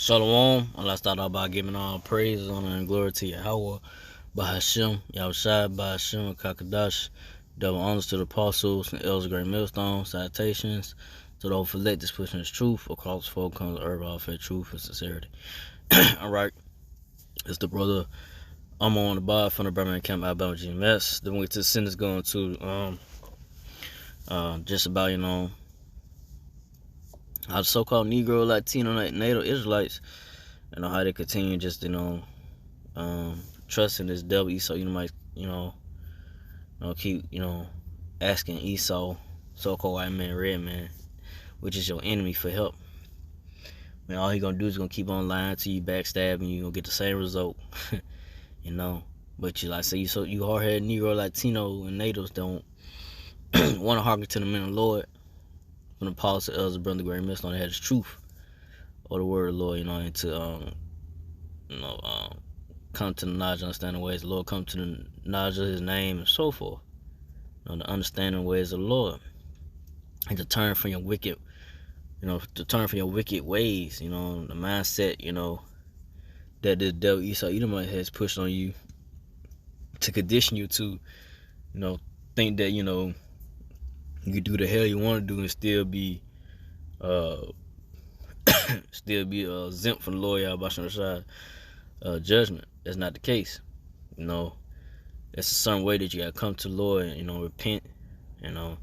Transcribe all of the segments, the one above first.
Shalom. Let's start out by giving all praise, honor, and glory to Yahweh, Bahashim, Yahushai, Bahashim, Kakadash. Double honors to the apostles and elders of Great Millstone. Salutations to those who let this pushing his truth across the folk comes earth, all faith, truth, and sincerity. Alright, it's the brother. I'm on the bar from the Birmingham Camp, Alabama GMS. Then we get to the sentence going to just about, how the so-called Negro, Latino, Native Israelites, how they continue just, trusting this devil Esau. You might, keep, asking Esau, so-called white man, red man, which is your enemy, for help. All he gonna do is gonna keep on lying to you, backstabbing you, gonna get the same result, But you like say you hard-headed Negro, Latino, and natives don't want to hearken to the men of the Lord. From the apostle, elders, brother, great millstone, that had his truth or the word of the Lord, and to come to the knowledge, understanding ways of the Lord, come to the knowledge of His name, and so forth. The understanding ways of the Lord, and to turn from your wicked, ways. The mindset, that the devil Esau Edomite has pushed on you to condition you to, think that you can do the hell you want to do and still be exempt from the Lord Yahweh judgment. That's not the case. It's a certain way that you gotta come to the Lord and repent, and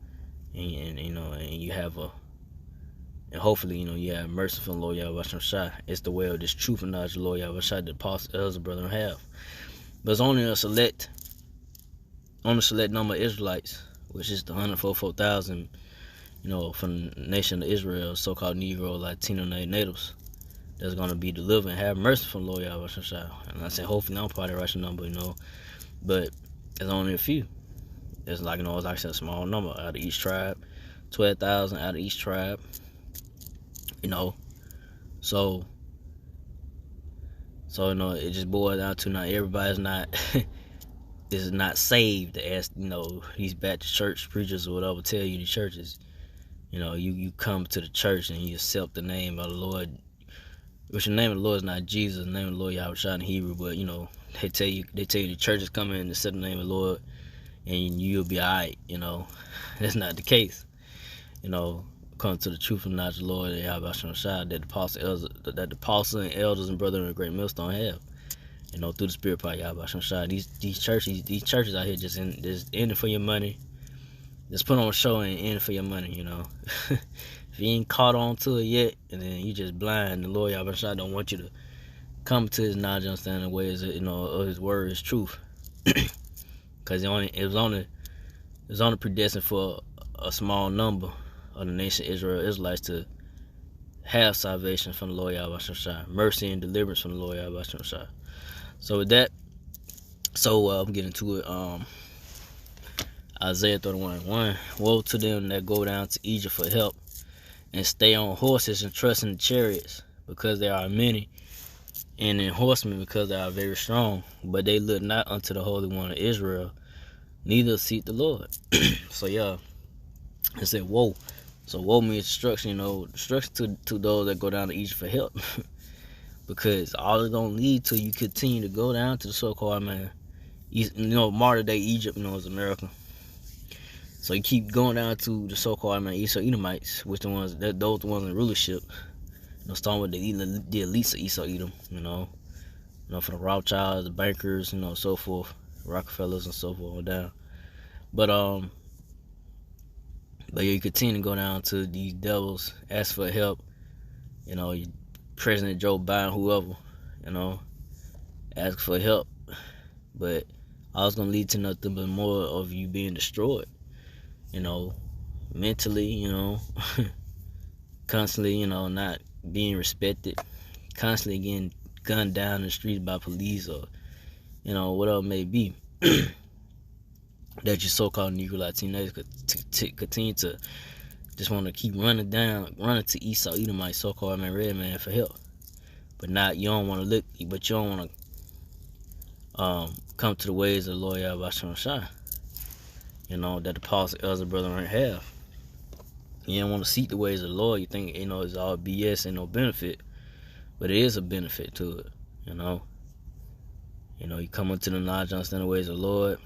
you have and hopefully you have mercy from the Lord Yahweh. It's the way of this truth and knowledge of the Lord Yahweh that the apostles, elders, brethren have. But it's only a select number of Israelites, which is the 144,000, from the nation of Israel, so-called Negro, Latino, natives, that's going to be delivered and have mercy from the Lord Yahweh. And I say hopefully I'm part of the right number, but there's only a few. It's like, it's like I said, a small number out of each tribe, 12,000 out of each tribe, So it just boils down to not everybody's not is not saved, as these Baptist church preachers or whatever tell you. The churches, you come to the church and you accept the name of the Lord, which the name of the Lord is not Jesus, the name of the Lord Yahweh in Hebrew, but they tell you the church is coming and accept the name of the Lord and you'll be alright. That's not the case. Come to the truth and knowledge of the Lord Yahweh that the apostle and elders and brethren of the great millstone have. Through the spirit part, Yahweh. These churches out here just in it for your money. Just put on a show and in it for your money, If you ain't caught on to it yet, and then you just blind, the Lord Yahweh don't want you to come to His knowledge, understanding ways, of His word, His truth. Because it was only predestined for a small number of the nation Israel, Israelites, to have salvation from the Lord Yahweh, mercy and deliverance from the Lord Yahweh. So with that, I'm getting to it. Isaiah 31:1. Woe to them that go down to Egypt for help, and stay on horses and trust in the chariots, because there are many, and in horsemen, because they are very strong. But they look not unto the Holy One of Israel, neither seek the Lord. So it said woe. So woe means destruction. Destruction to those that go down to Egypt for help. Because all it's gonna lead to, you continue to go down to the so-called modern day Egypt, is America. So you keep going down to the so-called Esau Edomites, which those the ones in rulership. Starting with the elites of Esau Edom, for the Rothschilds, the bankers, so forth, Rockefellers and so forth on down. But you continue to go down to these devils, ask for help. President Joe Biden, whoever, ask for help, but all it's gonna lead to nothing but more of you being destroyed, mentally, constantly, not being respected, constantly getting gunned down in the streets by police or, whatever it may be. That your so-called Negro Latinos continue to just want to keep running to Esau Edomite, so-called red man, for help. But not, you don't want to but you don't want to come to the ways of the Lord Yahweh that the apostles, elders, and brethren have. You don't want to seek the ways of the Lord. You think, it's all BS and no benefit. but it is a benefit to it, you know. You come into the knowledge, understand the ways of the Lord,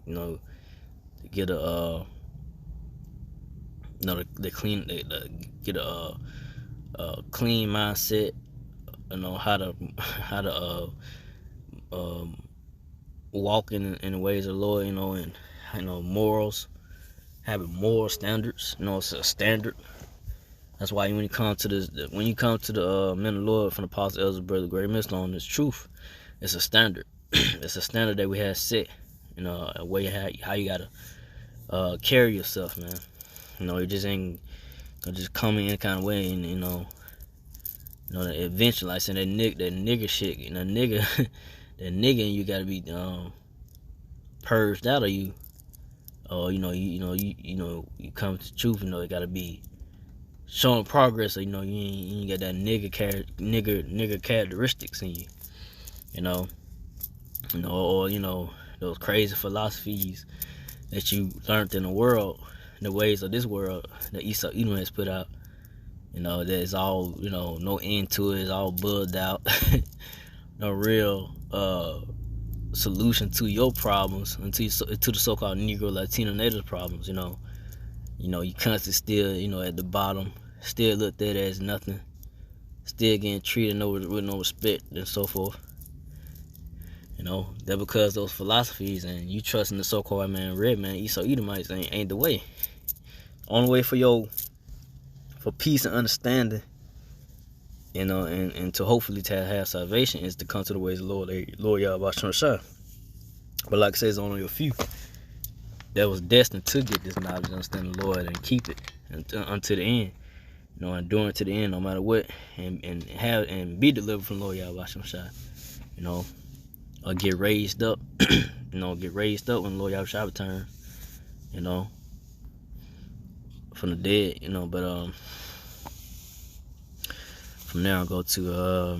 to get a get a clean mindset, how to walk in the ways of the Lord, and morals, having moral standards. It's a standard. That's why when you come to the men of the Lord from the Apostle Elders, Brother Great Millstone, it's truth. It's a standard. It's a standard that we have set. A way how you gotta carry yourself, man. It just ain't gonna just come in any kind of way, and eventually, like I said, that nigga shit, nigga, that nigga, and you gotta be purged out of you. Or you come to the truth. It gotta be showing progress. So, you ain't got that nigga characteristics in you. Or those crazy philosophies that you learned in the world, the ways of this world that Easu has put out. There's all, no end to it. It's all bugged out. No real solution to your problems, to the so-called Negro, Latino, Native problems. You constantly still, at the bottom, still looked at as nothing, still getting treated with no respect and so forth. That because those philosophies and you trusting the so-called red man, Esau Edomites ain't the way. Only way for peace and understanding, and to hopefully to have salvation is to come to the ways of the Lord Yahweh Shah. But like I said, it's only a few that was destined to get this knowledge and understand the Lord and keep it unto the end. Enduring to the end no matter what, and be delivered from the Lord Yahweh Shah. Or get raised up, get raised up when the Lord Yahweh Shah return, from the dead, but from there I'll go to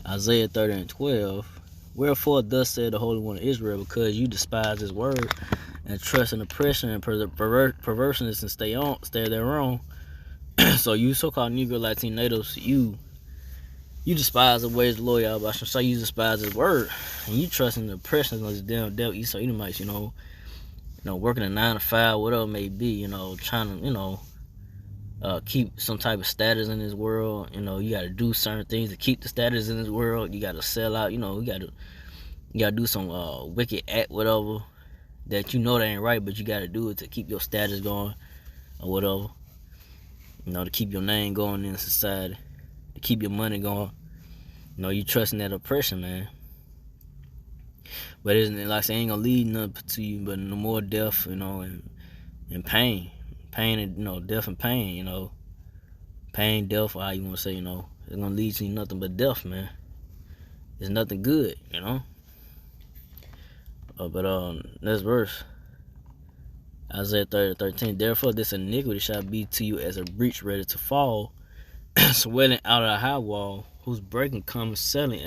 Isaiah 30:12. Wherefore thus said the Holy One of Israel, because you despise his word and trust in oppression and perverseness and stay there wrong. So you so-called Negro, Latino, natives, you despise the ways of the Lord Yahweh, so you despise his word, and you trust in the oppression of this damn devil Esau Edomites, working a 9 to 5, whatever it may be, trying to, keep some type of status in this world. You got to do certain things to keep the status in this world. You got to sell out. You got to do some wicked act, whatever, that that ain't right, but you got to do it to keep your status going or whatever. To keep your name going in society, to keep your money going. You trusting that oppression, man. But isn't it like I say, ain't gonna lead nothing to you but no more death, and pain. Pain and death and pain, pain, death, or how you wanna say, it's gonna lead to nothing but death, man. It's nothing good, But next verse, Isaiah 30:13. Therefore this iniquity shall be to you as a breach ready to fall, swelling out of a high wall, whose breaking comes suddenly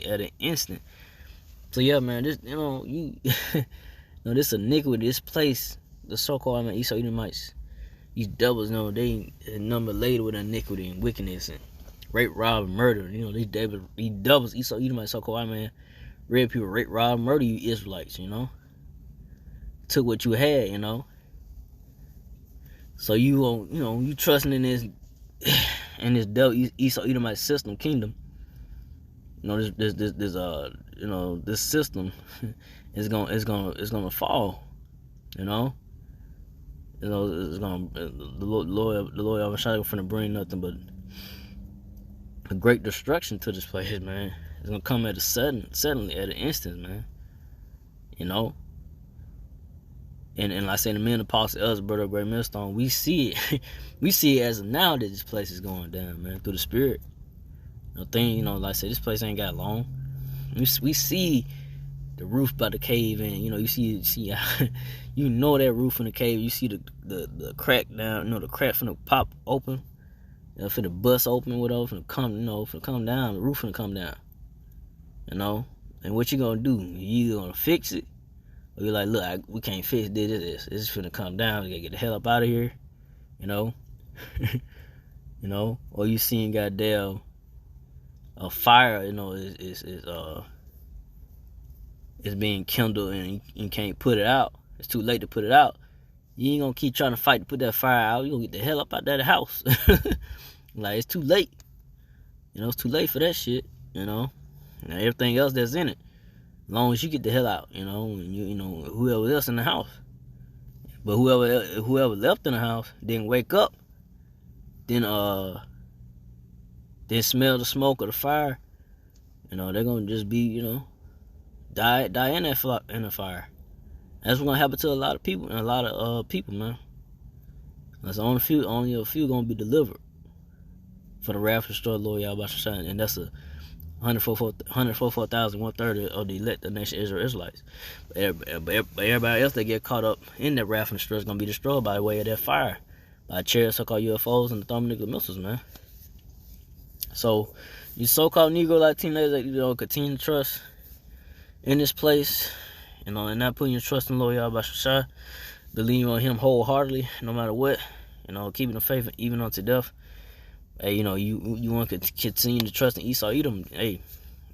at an instant. So yeah, man, this this iniquity, this place, the so-called Esau Edomites, these devils, they number laden with iniquity and wickedness and rape, rob, and murder. These devils, Esau Edomites, so-called red people, rape, rob, murder you Israelites. Took what you had, So you trusting in this devil Esau Edomite system kingdom. This system is gonna fall. It's gonna the Lord I'm trying to bring nothing but a great destruction to this place, man. It's gonna come at suddenly at an instant, man. And like I say, the men, Apostle Elders, Brother Great Millstone, we see it as of now that this place is going down, man, through the Spirit. Like I said, this place ain't got long. We see the roof about to cave in. You see that roof in the cave. You see the crack down. The crack finna pop open. Finna bust open, whatever. Finna come down. The roof finna come down. And what you gonna do? You either gonna fix it, or you're like, look, we can't fix this. It's finna come down. We gotta get the hell up out of here. you know, or you seeing goddamn a fire, you know, is being kindled and you can't put it out. It's too late to put it out. You ain't gonna keep trying to fight to put that fire out. You gonna get the hell up out that house. Like, it's too late. You know, it's too late for that shit. You know, and everything else that's in it. As long as you get the hell out, you know, and you know, whoever else in the house. But whoever left in the house didn't wake up, then smell the smoke or the fire, you know, they're gonna just be, you know, die in the fire. That's what's gonna happen to a lot of people, people, man. That's only a few gonna be delivered for the wrath of destroy Lord Yahweh Shai, and that's a 144,000, 1/3 of the elect, the nation Israelites. But everybody else that get caught up in that wrath and destruction is gonna be destroyed by the way of that fire, by chariots, so-called UFOs, and the thermonuclear missiles, man. So, you so-called Negro teenagers that, you know, continue to trust in this place, you know, and not putting your trust in Lord Yahweh Shai, believe on Him wholeheartedly, no matter what, you know, keeping the faith even unto death. Hey, you know, you want to continue to trust in Esau, Edom. Hey,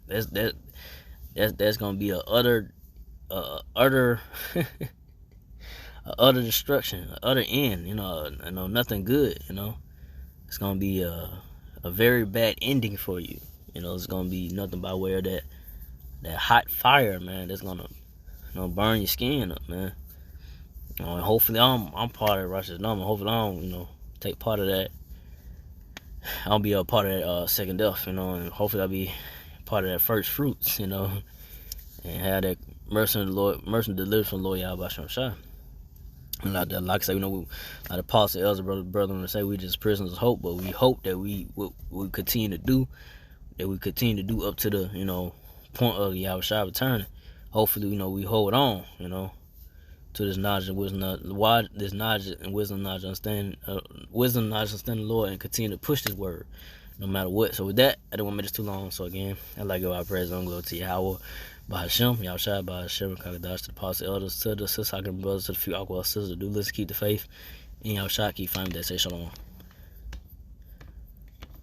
that's gonna be a utter destruction, a utter end. You know, nothing good. You know, it's gonna be a very bad ending for you. You know, it's gonna be nothing by way of that hot fire, man. That's gonna, you know, burn your skin up, man. You know, and hopefully I'm part of the righteous number. Hopefully I don't, you know, take part of that. I'll be a part of that second death, you know, and hopefully I'll be part of that first fruits, you know, and have that mercy and deliverance from the Lord Yahweh Shai. And like I say, you know, like the apostle, elder, brother, say we just prisoners of hope, but we hope that we continue to do, up to the, you know, point of Yahweh Shai returning. Hopefully, you know, we hold on, you know, to this knowledge and wisdom, understanding the Lord, and continue to push this word, no matter what. So with that, I don't want to make this too long. So again, I'd like to give our praise and glory to Yahweh, by Hashem, Yahushua, by Hashem, Kakadash, to the apostle, elders, to the sisters, brothers, to the few alcohol sisters, do listen, keep the faith, and Yahushua, keep finding that, say shalom.